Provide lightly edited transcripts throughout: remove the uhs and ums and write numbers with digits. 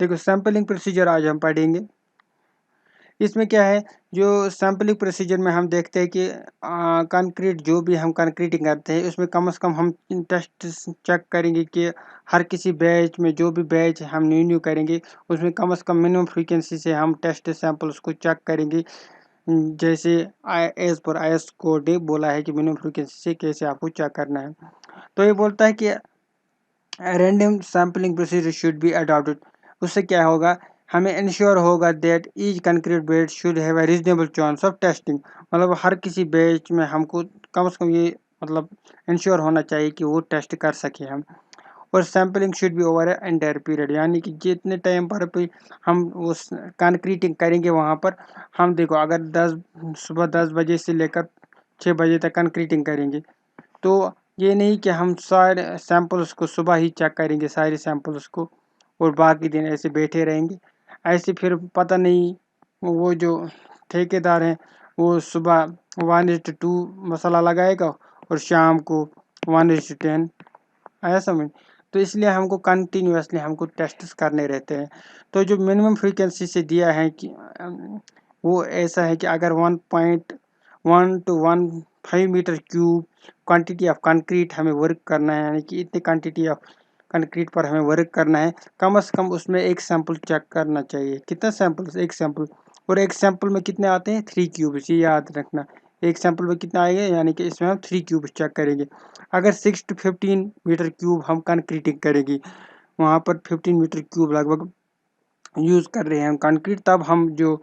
देखो sampling procedure आज हम पढ़ेंगे। इसमें क्या है, जो सैम्पलिंग प्रोसीजर में हम देखते हैं कि कंक्रीट जो भी हम कंक्रीटिंग करते हैं उसमें कम से कम हम टेस्ट चेक करेंगे कि हर किसी बैच में जो भी बैच हम न्यू करेंगे उसमें कम से कम मिनिमम फ्रीक्वेंसी से हम टेस्ट सैंपल्स को चेक करेंगे। जैसे एज पर IS कोड ने बोला है कि मिनिमम फ्रीक्वेंसी से कैसे आपको चेक करना है। तो ये बोलता है कि random sampling procedure should be adopted. उससे क्या होगा, हमें इंश्योर होगा that each concrete bed should have a reasonable chance of testing. मतलब हर किसी बैच में हमको कम से कम ये मतलब इंश्योर होना चाहिए कि वो टेस्ट कर सके हम। और sampling should be over entire period, यानी कि जितने टाइम पर भी हम उस कंक्रीटिंग करेंगे वहाँ पर हम देखो अगर सुबह 10 बजे से लेकर 6 बजे तक कंक्रीटिंग करेंगे तो ये नहीं कि हम सारे सैंपल्स को सुबह ही चेक करेंगे सारे सैंपल्स को और बाकी दिन ऐसे बैठे रहेंगे। ऐसे फिर पता नहीं वो जो ठेकेदार हैं वो सुबह 1:2 मसाला लगाएगा और शाम को 1:10। आया समझ। तो इसलिए हमको कंटिन्यूसली हमको टेस्ट करने रहते हैं। तो जो मिनिमम फ्रीक्वेंसी से दिया है कि वो ऐसा है कि अगर 1.1 to 1.5 metre cube quantity of concrete हमें वर्क करना है, यानी कि इतनी क्वांटिटी ऑफ कंक्रीट पर हमें वर्क करना है, कम से कम उसमें एक सैंपल चेक करना चाहिए। कितना सैंपल? एक सैंपल। और एक सैंपल में कितने आते हैं? 3 क्यूब्स, ये याद रखना। एक सैंपल में कितना आएगा, यानी कि इसमें हम 3 क्यूब्स चेक करेंगे। अगर 6 to 15 मीटर क्यूब हम कंक्रीटिंग करेंगे, वहाँ पर 15 मीटर क्यूब लगभग यूज़ कर रहे हैं हम कंक्रीट, तब हम जो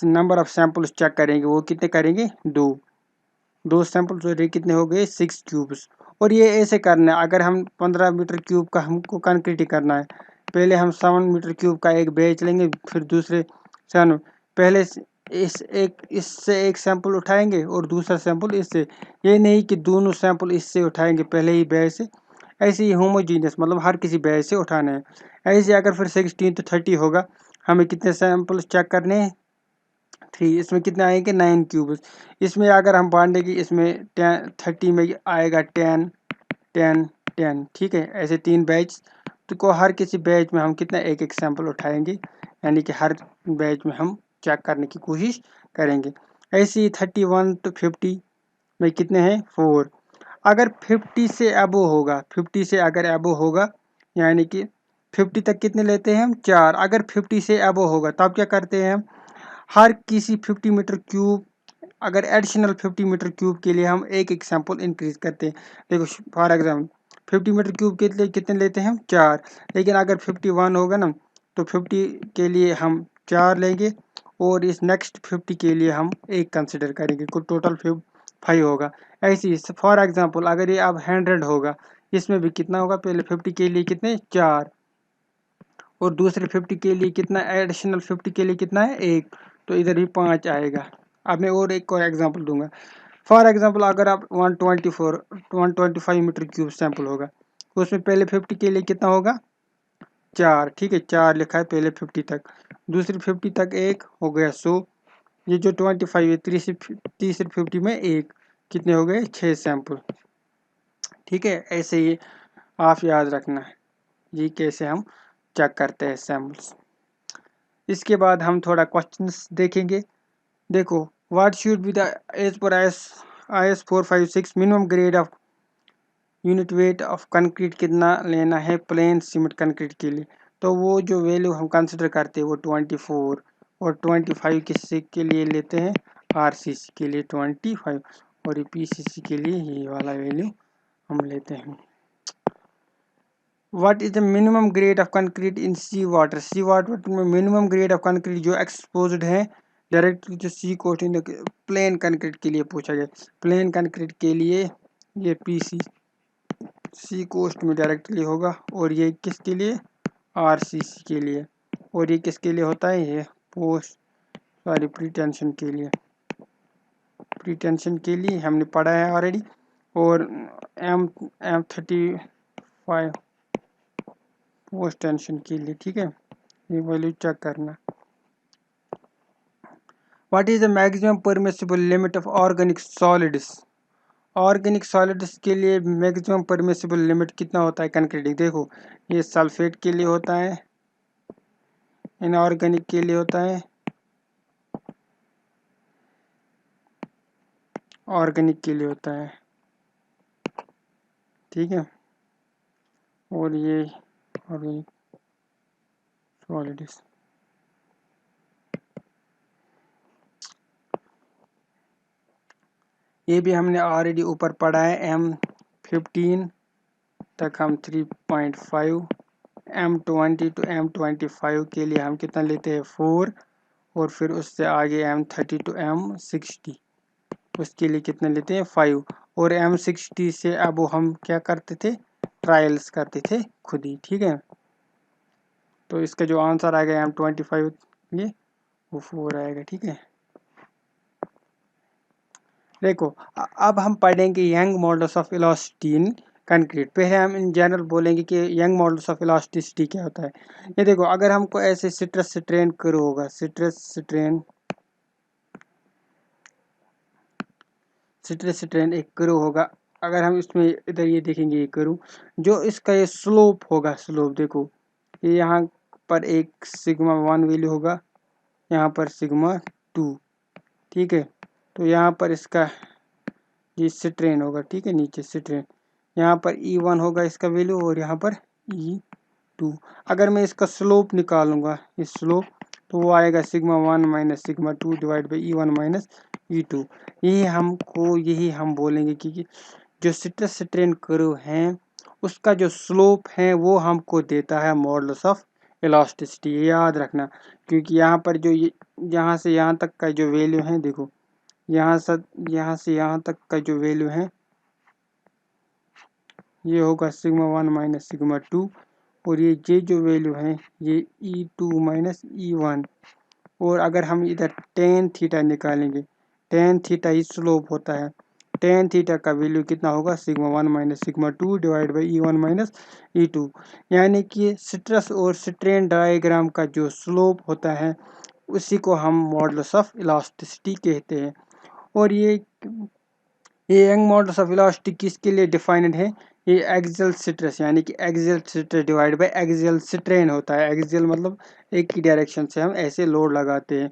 नंबर ऑफ सैंपल्स चेक करेंगे वो कितने करेंगे? 2 सैंपल्स हो रहे कितने हो गए? 6 क्यूब्स। और ये ऐसे करना है, अगर हम 15 मीटर क्यूब का हमको कंक्रीटिंग करना है, पहले हम 7 मीटर क्यूब का एक बैच लेंगे, फिर दूसरे 7 पहले इससे एक सैंपल उठाएंगे और दूसरा सैंपल इससे। ये नहीं कि दोनों सैंपल इससे उठाएंगे पहले ही बैच से, ऐसे ही होमोजीनियस मतलब हर किसी बैच से उठाना है। ऐसे अगर फिर 16 to 30 होगा, हमें कितने सैंपल्स चेक करने हैं? 3। इसमें कितने आएंगे? 9 क्यूब्स। इसमें अगर हम बांटेंगे इसमें 30 में आएगा 10 10 10, ठीक है। ऐसे 3 बैच तो को हर किसी बैच में हम कितना एक एक सैंपल उठाएंगे, यानी कि हर बैच में हम चेक करने की कोशिश करेंगे। ऐसे ही 31 to 50 में कितने हैं? 4। अगर 50 से अबो होगा, 50 से अगर अबो होगा, यानी कि 50 तक कितने लेते हैं हम? 4। अगर 50 से अबो होगा तब क्या करते हैं हम? हर किसी 50 मीटर क्यूब अगर एडिशनल 50 मीटर क्यूब के लिए हम एक एक सैंपल इंक्रीज करते हैं। देखो फॉर एग्जाम्पल 50 मीटर क्यूब के लिए कितने लेते हैं हम? 4। लेकिन अगर 51 होगा ना तो 50 के लिए हम 4 लेंगे और इस नेक्स्ट 50 के लिए हम एक कंसिडर करेंगे, कुल टोटल 5 होगा। ऐसे ही फॉर एग्जाम्पल अगर ये अब 100 होगा, इसमें भी कितना होगा? पहले 50 के लिए कितने? 4 और दूसरे 50 के लिए कितना? एडिशनल 50 के लिए कितना है? 1। तो इधर भी 5 आएगा। अब मैं और एक और एग्जांपल दूंगा। फॉर एग्जांपल अगर आप 125 मीटर क्यूब सैंपल होगा, उसमें पहले 50 के लिए कितना होगा? 4, ठीक है। 4 लिखा है पहले 50 तक, दूसरी 50 तक 1 हो गया 100। ये जो 25 है तीसरी 50 में 1, कितने हो गए? 6 सैंपल, ठीक है। ऐसे ही आप याद रखना है ये कैसे हम चेक करते हैं सैंपल्स। इसके बाद हम थोड़ा क्वेश्चंस देखेंगे। देखो what should be the as per IS 456 minimum grade of unit weight of concrete कितना लेना है प्लेन सीमेंट कंक्रीट के लिए? तो वो जो वैल्यू हम कंसिडर करते हैं वो 24 और 25 किसी के लिए लेते हैं, RCC के लिए 25 और PCC के लिए ये वाला वैल्यू हम लेते हैं। What is the minimum grade of concrete in sea water? Sea water में मिनिमम ग्रेड ऑफ कंक्रीट जो एक्सपोज्ड है डायरेक्टली जो sea coast in plain concrete के लिए पूछा गया। प्लेन कंक्रीट के लिए ये PC सी कोस्ट में डायरेक्टली होगा और ये किसके लिए? RCC के लिए। और ये किसके लिए होता है? ये प्रीटेंशन के लिए। प्रीटेंशन के लिए हमने पढ़ा है ऑलरेडी। और M35 पोस्ट टेंशन के लिए, ठीक है। ये वैल्यू चेक करना। What is the maximum permissible limit of organic solids? Organic solids के लिए मैक्सिमम परमिसिबल लिमिट कितना होता है कंक्रीटिंग? देखो ये सल्फेट के लिए होता है, इनऑर्गेनिक के लिए होता है, ऑर्गेनिक के लिए होता है, ठीक है। और ये ऑर्गेनिक सॉलिड्स, ये भी हमने ऑलरेडी ऊपर पढ़ा है। M15 तक हम 3.5, M20 to M25 के लिए हम कितना लेते हैं 4, और फिर उससे आगे M30 to M60 उसके लिए कितने लेते हैं 5, और M60 से अब हम क्या करते थे, ट्रायल्स करते थे खुद ही, ठीक है। तो इसका जो आंसर आएगा M25 ये वो 4 आएगा, ठीक है। देखो अब हम पढ़ेंगे young models of elasticity in concrete. पहले हम इन जनरल बोलेंगे कि यंग मॉडल्स ऑफ इलास्टिसिटी क्या होता है। ये देखो, अगर हमको ऐसे स्ट्रेस स्ट्रेन कर्व होगा, स्ट्रेस स्ट्रेन एक कर्व होगा, अगर हम इसमें इधर ये देखेंगे, ये कर्व जो इसका ये स्लोप होगा, स्लोप देखो, ये यहाँ पर एक सिग्मा 1 वैल्यू होगा, यहाँ पर सिग्मा 2, ठीक है। तो यहाँ पर इसका ये स्ट्रेन होगा, ठीक है, नीचे स्ट्रेन, यहाँ पर E1 होगा इसका वैल्यू, और यहाँ पर E2। अगर मैं इसका स्लोप निकालूंगा, इस स्लोप, तो वो आएगा sigma 1 minus sigma 2 divide by E1 minus E2। यही हम बोलेंगे कि जो स्ट्रेस स्ट्रेन कर्व है उसका जो स्लोप है वो हमको देता है मॉडल्स ऑफ इलास्टिसिटी, याद रखना। क्योंकि यहाँ पर जो ये यहाँ से यहाँ तक का जो वैल्यू है, देखो यहाँ से यहाँ तक का जो वैल्यू है ये होगा सिग्मा 1 माइनस सिग्मा 2, और ये जो वैल्यू है ये E2 माइनस E1। और अगर हम इधर टेन थीटा निकालेंगे, टेन थीटा ही स्लोप होता है, टेन थीटा का वैल्यू कितना होगा sigma 1 minus sigma 2 divide by E1 minus E2। यानी कि स्ट्रेस और स्ट्रेन डायग्राम का जो स्लोप होता है उसी को हम मॉडल्स ऑफ इलास्टिसिटी कहते हैं। और ये यंग मॉडल्स ऑफ इलास्टिसिटी किसके लिए डिफाइंड है, ये एक्सियल स्ट्रेस यानी कि axial stress divide by axial strain होता है। एक्सियल मतलब एक ही डायरेक्शन से हम ऐसे लोड लगाते हैं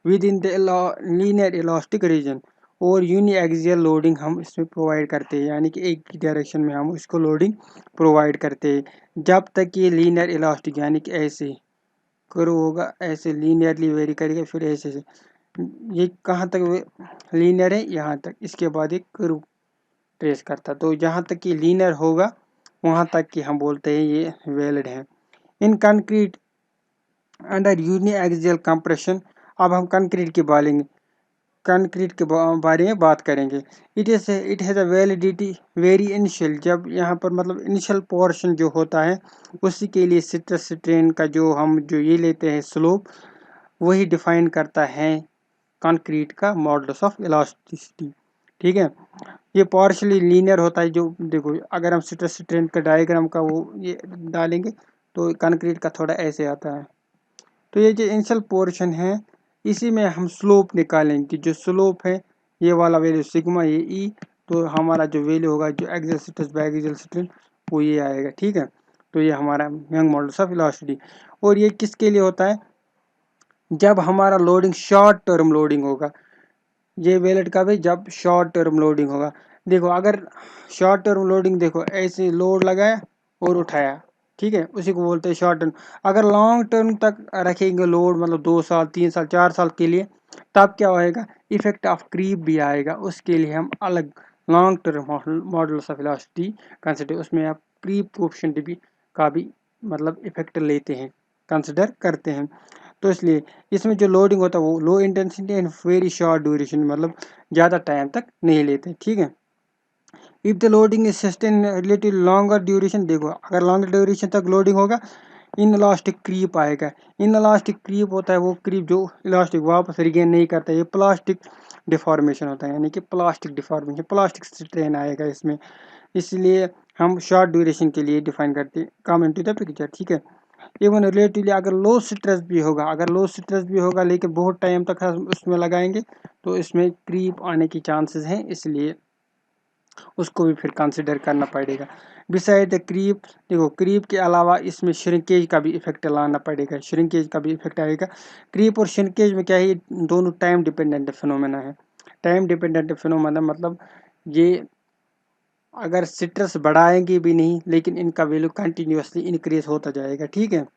within the linear elastic region, और यूनि एक्सियल लोडिंग हम इसमें प्रोवाइड करते हैं, यानी कि एक ही डायरेक्शन में हम इसको लोडिंग प्रोवाइड करते हैं जब तक ये लीनियर इलास्टिक यानी कि ऐसे कर्व होगा, ऐसे लीनियरली वेरी करेगा, फिर ऐसे ये कहाँ तक लीनियर है, यहाँ तक, इसके बाद एक कर्व ट्रेस करता। तो जहाँ तक ये लीनियर होगा वहाँ तक कि हम बोलते हैं ये वैलिड है। In concrete under uniaxial compression, अब हम कंक्रीट के बारे में बात करेंगे। It has a validity very initial, जब यहाँ पर मतलब इनिशियल पोर्शन जो होता है उसी के लिए स्ट्रेस स्ट्रेन का जो ये लेते हैं स्लोप, वही डिफाइन करता है कंक्रीट का मॉडल्स ऑफ इलास्टिसिटी, ठीक है। ये पार्शली लीनियर होता है, जो देखो अगर हम स्ट्रेस स्ट्रेन का डायग्राम का वो ये डालेंगे तो कंक्रीट का थोड़ा ऐसे आता है। तो ये जो इनिशियल पोर्शन है इसी में हम स्लोप निकालेंगे, जो स्लोप है ये वाला वैल्यू सिग्मा ये ई, तो हमारा जो वैल्यू होगा जो axial stress by axial strain वो ये आएगा, ठीक है। तो ये हमारा यंग मॉडल्स ऑफ इलास्टिसिटी। और ये किसके लिए होता है, जब हमारा लोडिंग शॉर्ट टर्म लोडिंग होगा, ये वैलिड कब है, जब शॉर्ट टर्म लोडिंग होगा। देखो अगर शॉर्ट टर्म लोडिंग, देखो ऐसे लोड लगाया और उठाया, ठीक है, उसी को बोलते हैं शॉर्ट टर्म। अगर लॉन्ग टर्म तक रखेंगे लोड, मतलब 2 साल 3 साल 4 साल के लिए, तब क्या होएगा, इफेक्ट ऑफ क्रीप भी आएगा। उसके लिए हम अलग long term models of elasticity consider, उसमें आप क्रीप कोएफिशिएंट भी का भी मतलब इफेक्ट लेते हैं, कंसिडर करते हैं। तो इसलिए इसमें जो लोडिंग होता है वो low intensity and very short duration, मतलब ज़्यादा टाइम तक नहीं लेते, ठीक है। If the loading is sustain relative longer duration, देखो अगर लॉन्गर ड्यूरेशन तक लोडिंग होगा इन इलास्टिक क्रीप आएगा। इन इलास्टिक क्रीप होता है वो क्रीप जो इलास्टिक वापस रिगेन नहीं करता, ये प्लास्टिक डिफॉर्मेशन होता है, यानी कि प्लास्टिक डिफॉर्मेशन, प्लास्टिक स्ट्रेन आएगा इसमें। इसलिए हम शॉर्ट ड्यूरेशन के लिए डिफाइन करते हैं, कम इनटू द पिक्चर, ठीक है। इवन रिलेटिवली अगर लो स्ट्रेस भी होगा, लेकिन बहुत टाइम तक हम उसमें लगाएंगे तो इसमें क्रीप आने की चांसेस हैं, इसलिए उसको भी फिर कंसिडर करना पड़ेगा। बिसाइड द क्रीप, देखो क्रीप के अलावा इसमें श्रिंकेज का भी इफेक्ट लाना पड़ेगा, श्रिंकेज का भी इफेक्ट आएगा। क्रीप और श्रिंकेज में क्या है, ये दोनों टाइम डिपेंडेंट फिनोमेना है। टाइम डिपेंडेंट फिनोमेना मतलब ये अगर सिट्रस बढ़ाएंगे भी नहीं, लेकिन इनका वैल्यू कंटिन्यूसली इंक्रीज होता जाएगा। ठीक है,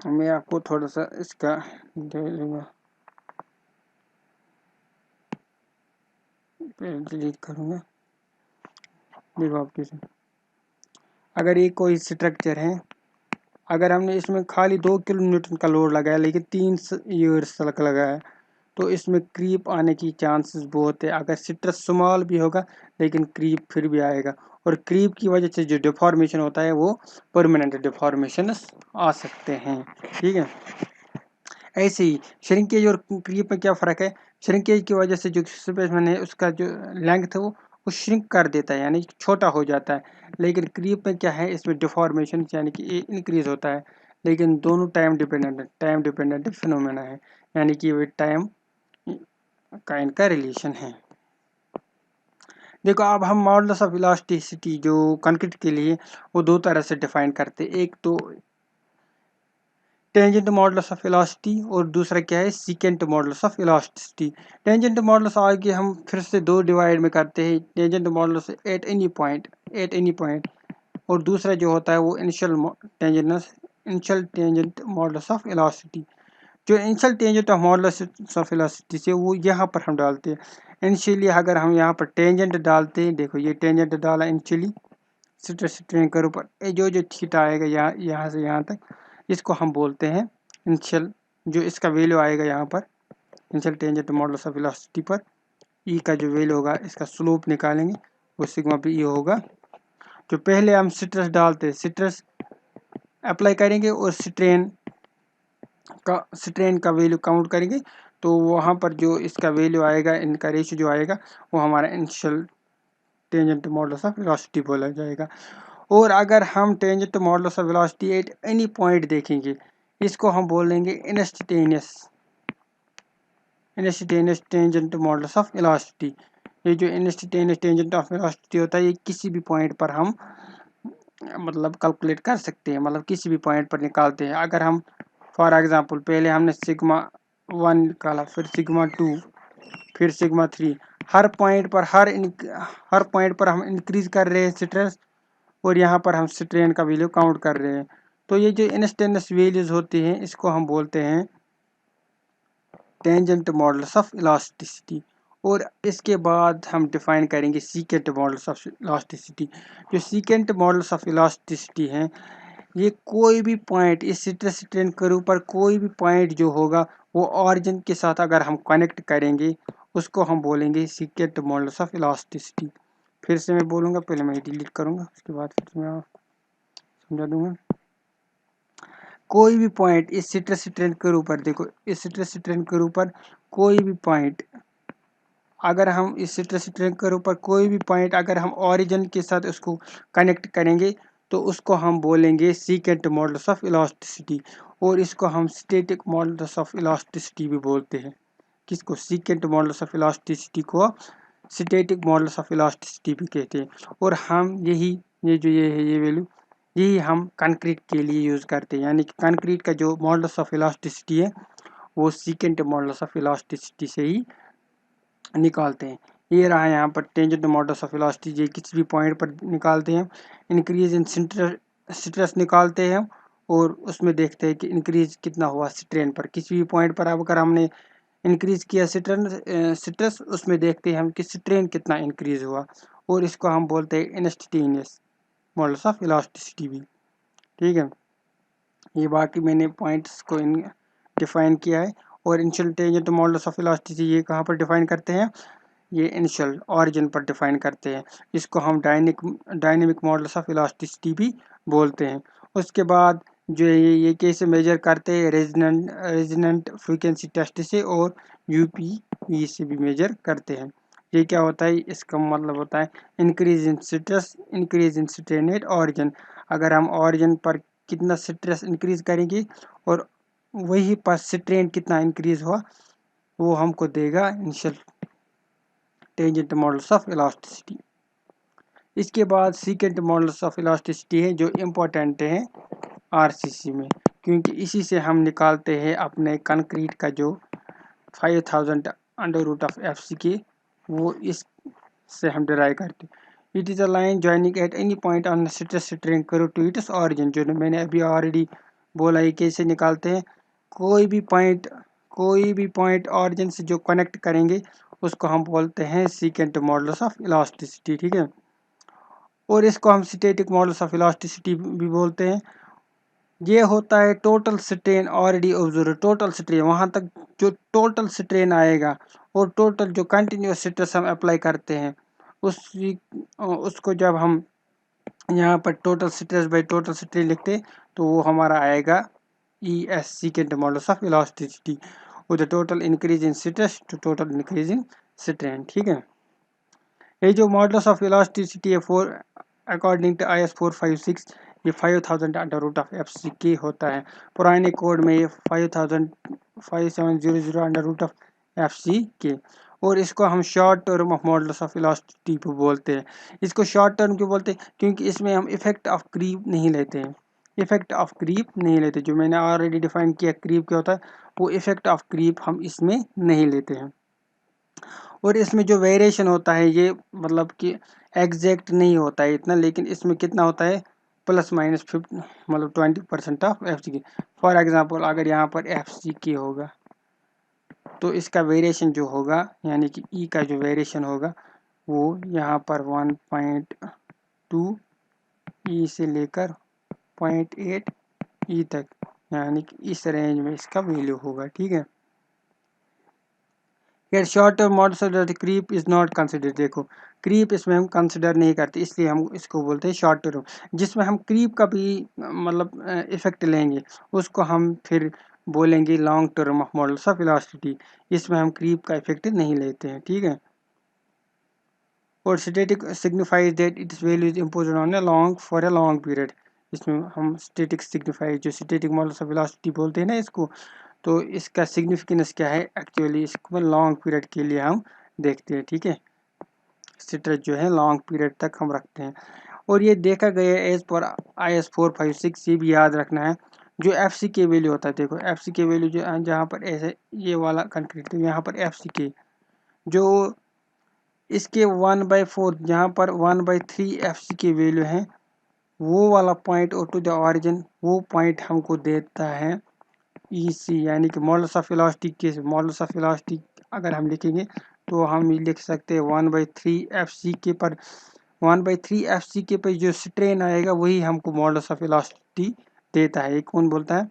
मैं आपको थोड़ा सा इसका दे दूंगा, डिलीट करूंगा। देखो आप किसी, अगर ये कोई स्ट्रक्चर है, अगर हमने इसमें खाली 2 किलो न्यूटन का लोड लगाया लेकिन 3 ईयर्स तक लगाया, तो इसमें क्रीप आने की चांसेस बहुत है। अगर सिट्रस स्मॉल भी होगा लेकिन क्रीप फिर भी आएगा, और क्रीप की वजह से जो डिफॉर्मेशन होता है वो परमानेंट डिफॉर्मेशन आ सकते हैं। ठीक है, ऐसे ही श्रिंकेज और क्रीप में क्या फ़र्क है, श्रिंकेज की वजह से जो स्पेसिमेन है उसका जो लेंथ है वो श्रिंक कर देता है, यानी छोटा हो जाता है। लेकिन क्रीप में क्या है, इसमें डिफॉर्मेशन यानी कि इंक्रीज होता है। लेकिन दोनों टाइम डिपेंडेंट फिनोमेना है, यानी कि वे टाइम का इनका रिलेशन है। देखो अब हम मॉडुलस ऑफ इलास्टिसिटी जो कंक्रीट के लिए वो दो तरह से डिफाइन करते हैं, एक तो टेंजेंट मॉडुलस ऑफ इलास्टिसिटी और दूसरा क्या है, secant modulus of elasticity. Tangent modulus आगे हम फिर से दो डिवाइड में करते हैं, tangent modulus at any point, और दूसरा जो होता है वो initial tangent modulus of elasticity. जो initial tangent of modulus of elasticity से वो यहाँ पर हम डालते हैं। इनिशियली अगर हम यहाँ पर टेंजेंट डालते हैं, देखो ये टेंजेंट डाला इनिशियली स्ट्रेन कर्व पर, जो थीटा आएगा यहाँ से यहाँ तक, इसको हम बोलते हैं इनिशियल, जो इसका वैल्यू आएगा यहाँ पर initial tangent modulus of velocity पर, ई का जो वैल्यू होगा, इसका स्लोप निकालेंगे वो सिग्मा पी ई होगा। जो पहले हम सिट्रस डालते हैं, सिट्रस अप्लाई करेंगे और स्ट्रेन का वैल्यू काउंट करेंगे, तो वहाँ पर जो इसका वैल्यू आएगा, इनका रेशियो जो आएगा वो हमारा initial tangent modulus of velocity बोला जाएगा। और अगर हम tangent modulus of velocity at any point देखेंगे, इसको हम बोलेंगे instantaneous tangent modulus of velocity. ये जो इंस्टेंटेनियस टेंजेंट ऑफ वेलोसिटी होता है, ये किसी भी पॉइंट पर हम मतलब कैलकुलेट कर सकते हैं, मतलब किसी भी पॉइंट पर निकालते हैं। अगर हम फॉर एग्जांपल पहले हमने सिग्मा 1 निकाला, फिर सिग्मा 2, फिर सिग्मा 3, हर पॉइंट पर हम इंक्रीज कर रहे हैं स्ट्रेस, और यहाँ पर हम स्ट्रेन का वैल्यू काउंट कर रहे हैं। तो ये जो इंस्टेंटेनियस वैल्यूज होती हैं, इसको हम बोलते हैं टेंजेंट मॉडुलस ऑफ इलास्टिसिटी। और इसके बाद हम डिफाइन करेंगे सीकेंट मॉडुलस ऑफ इलास्टिसिटी। जो सीकेंट मॉडुलस ऑफ इलास्टिसिटी है, ये कोई भी पॉइंट इस स्ट्रेस स्ट्रेन कर्व पर कोई भी पॉइंट जो होगा वो ऑरिजिन के साथ अगर हम कनेक्ट करेंगे, उसको हम बोलेंगे सीकेंट मॉडुलस ऑफ इलास्टिसिटी। फिर से मैं बोलूँगा, पहले मैं डिलीट करूँगा, उसके बाद फिर मैं आपको समझा दूंगा। कोई भी पॉइंट इस स्ट्रेस स्ट्रेन कर्व पर, देखो इस स्ट्रेस स्ट्रेन कर्व पर कोई भी पॉइंट, अगर हम इस स्ट्रेस स्ट्रेन कर्व पर कोई भी पॉइंट अगर हम ऑरिजिन के साथ उसको कनेक्ट करेंगे, तो उसको हम बोलेंगे सीकेंट मॉडुलस ऑफ इलास्टिसिटी। और इसको हम स्टैटिक मॉडुलस ऑफ इलास्टिसिटी भी बोलते हैं। किसको, सीकेंट मॉडुलस ऑफ इलास्टिसिटी को स्टैटिक मॉडुलस ऑफ इलास्टिसिटी भी कहते हैं। और हम ये वैल्यू यही हम कंक्रीट के लिए यूज़ करते हैं, यानी कि कंक्रीट का जो मॉडुलस ऑफ इलास्टिसिटी है वो सीकेंट मॉडुलस ऑफ इलास्टिसिटी से ही निकालते हैं। ये रहा यहाँ पर टेंजेंट मॉडुलस ऑफ इलास्टिसिटी, किसी भी पॉइंट पर निकालते हैं। इंक्रीज इन स्ट्रेस निकालते हैं और उसमें देखते हैं कि इंक्रीज कितना हुआ स्ट्रेन पर। किसी भी पॉइंट पर अगर हमने इंक्रीज किया स्ट्रेस, उसमें देखते हैं हम कि स्ट्रेन कितना इंक्रीज हुआ, और इसको हम बोलते हैं इंस्टेंटेनियस मॉडुलस ऑफ इलास्टिसिटी भी। ठीक है, ये बाकी मैंने पॉइंट्स को डिफाइन किया है। और initial tangent modulus of elasticity ये कहाँ पर डिफाइन करते हैं, ये इनिशियल ऑरिजिन पर डिफाइन करते हैं। इसको हम डायनेमिक मॉडुलस ऑफ इलास्टिसिटी भी बोलते हैं। उसके बाद जो ये कैसे मेजर करते हैं, रेजोनेंट फ्रीक्वेंसी टेस्ट से और यूपीवी से भी मेजर करते हैं। ये क्या होता है, इसका मतलब होता है increase in stress, increase in strain at origin. अगर हम ऑरिजिन पर कितना स्ट्रेस इंक्रीज करेंगे और वही पर स्ट्रेन कितना इंक्रीज हुआ, वो हमको देगा initial tangent modulus of elasticity. इसके बाद सीकेंट मॉडल्स ऑफ इलास्टिसिटी है जो इम्पोर्टेंट है आरसीसी में, क्योंकि इसी से हम निकालते हैं अपने कंक्रीट का जो 5000 under root of F C के, वो इससे हम डिराइव करते हैं। It is a line joining at any point on stress strain curve to its origin, जो मैंने अभी ऑलरेडी बोला है कैसे निकालते हैं। कोई भी पॉइंट ऑरिजिन से जो कनेक्ट करेंगे उसको हम बोलते हैं सीकेंट मॉडल्स ऑफ इलास्टिसिटी, ठीक है। और इसको हम स्टैटिक मॉडल्स ऑफ इलास्टिसिटी भी बोलते हैं। ये होता है total strain already observe, total strain वहाँ तक जो टोटल स्ट्रेन आएगा और टोटल जो कंटिन्यूस स्ट्रेस हम अप्लाई करते हैं उसको जब हम यहाँ पर total stress by total strain लिखते हैं तो वो हमारा आएगा ES second models of elasticity, with the total increase in stress to total increase in strain, ठीक है। ये जो मॉडल्स ऑफ इलास्टिसिटी है अकॉर्डिंग टू IS 456, ये 5000 अंडर रूट ऑफ FCK होता है। पुराने कोड में ये 5700 अंडर रूट ऑफ FCK, और इसको हम short term of models of elasticity बोलते हैं। इसको शॉर्ट टर्म क्यों बोलते हैं? क्योंकि इसमें हम इफेक्ट ऑफ क्रीप नहीं लेते हैं, इफेक्ट ऑफ क्रीप नहीं लेते। जो मैंने ऑलरेडी डिफाइन किया क्रीप क्या होता है, वो इफेक्ट ऑफ क्रीप हम इसमें नहीं लेते हैं। और इसमें जो वेरिएशन होता है ये मतलब कि एग्जैक्ट नहीं होता है इतना, लेकिन इसमें कितना होता है प्लस माइनस 50 मतलब 20% ऑफ FCK। फॉर एग्जांपल अगर यहाँ पर FCK होगा तो इसका वेरिएशन जो होगा यानी कि E का जो वेरिएशन होगा वो यहाँ पर 1.2 E से लेकर 0.8 E तक, यानी कि इस रेंज में इसका वैल्यू होगा, ठीक है। Yet short term models of the creep is not considered, देखो क्रीप इसमें हम कंसिडर नहीं करते, इसलिए हम इसको बोलते हैं शॉर्ट टर्म। जिसमें हम क्रीप का भी मतलब इफेक्ट लेंगे उसको हम फिर बोलेंगे long term of models of elasticity, इसमें हम क्रीप का इफेक्ट नहीं लेते हैं, ठीक है। और static signifies that it's value is imposed on a long for a long period, इसमें हम स्टैटिक सिग्निफाइज जो स्टैटिक मॉडल्स ऑफ इलास्टिसिटी बोलते हैं ना इसको, तो इसका सिग्निफिकेंस क्या है एक्चुअली, इसको लॉन्ग पीरियड के लिए हम देखते हैं, ठीक है। स्ट्रेस जो है लॉन्ग पीरियड तक हम रखते हैं। और ये देखा गया है एज पर IS 456, ये भी याद रखना है। जो FCK वैल्यू होता है, देखो FCK वैल्यू जो जहाँ पर ऐसे ये वाला कंक्रीट तो यहाँ पर FCK जो इसके 1/4 जहाँ पर 1/3 FCK वैल्यू है, वो वाला पॉइंट और टू द ऑरिजिन वो पॉइंट हमको देता है EC, यानी कि मॉडल्स ऑफ इलास्टिक के मॉडल्स ऑफ इलास्टिक अगर हम लिखेंगे तो हम लिख सकते हैं 1/3 FCK पर 1/3 FCK पर जो स्ट्रेन आएगा वही हमको मॉडल्स ऑफ इलास्टिसिटी देता है। कौन बोलता है,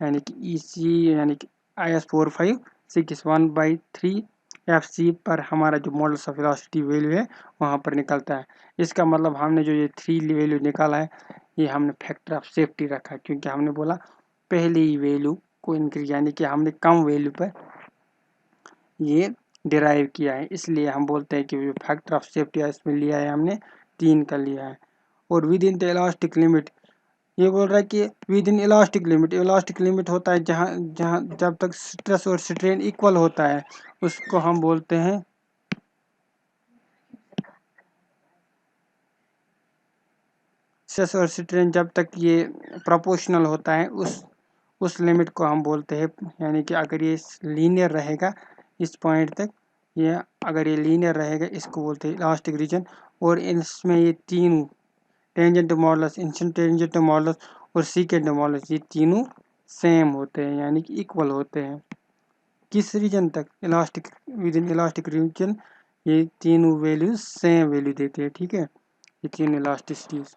यानी कि EC यानी कि IS 456 1/3 FC पर हमारा जो मॉडल्स ऑफ इलास्टिसिटी वैल्यू है वहाँ पर निकलता है। इसका मतलब हमने जो ये 3 वैल्यू निकाला है ये हमने फैक्टर ऑफ सेफ्टी रखा, क्योंकि हमने बोला पहले ही वैल्यू को इंक्रीज यानी कि हमने कम वैल्यू पर ये डिराइव किया है, इसलिए हम बोलते हैं कि फैक्टर ऑफ सेफ्टी इसमें लिया है हमने 3 का लिया है। और with in the elastic limit, ये बोल रहा है कि with in elastic limit, elastic limit होता है जहाँ जहाँ जब तक स्ट्रेस और स्ट्रेन इक्वल होता है उसको हम बोलते हैं स्ट्रेस और स्ट्रेन जब तक ये प्रोपोर्शनल होता है उस लिमिट को हम बोलते हैं, यानी कि अगर ये लीनियर रहेगा इस पॉइंट तक, ये अगर ये लीनियर रहेगा इसको बोलते हैं इलास्टिक रीजन। और इसमें ये तीन tangent models, instant tangent models और सीकेंट मॉडल्स ये तीनों सेम होते हैं यानी कि इक्वल होते हैं। किस रीजन तक, elastic within elastic region ये तीनों वैल्यूज सेम वैल्यू देते हैं, ठीक है, ये तीन इलास्टिसिटीज।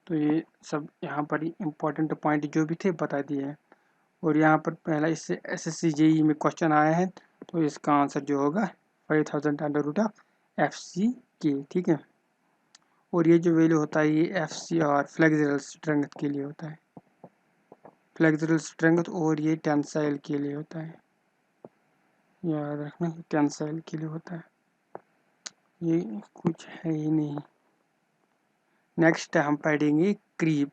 तो ये सब यहाँ पर इम्पोर्टेंट पॉइंट जो भी थे बता दिए हैं। और यहाँ पर पहला इससे SSC JEE में क्वेश्चन आया है तो इसका आंसर जो होगा 5000 अंडर रूट ऑफ FCK, ठीक है। और ये जो वैल्यू होता है ये FC और फ्लेक्सुरल स्ट्रेंथ के लिए होता है, फ्लेक्सुरल स्ट्रेंथ, और ये टेंसाइल के लिए होता है, याद रखना टेंसाइल के लिए होता है, ये कुछ है ही नहीं। नेक्स्ट हम पढ़ेंगे क्रीप।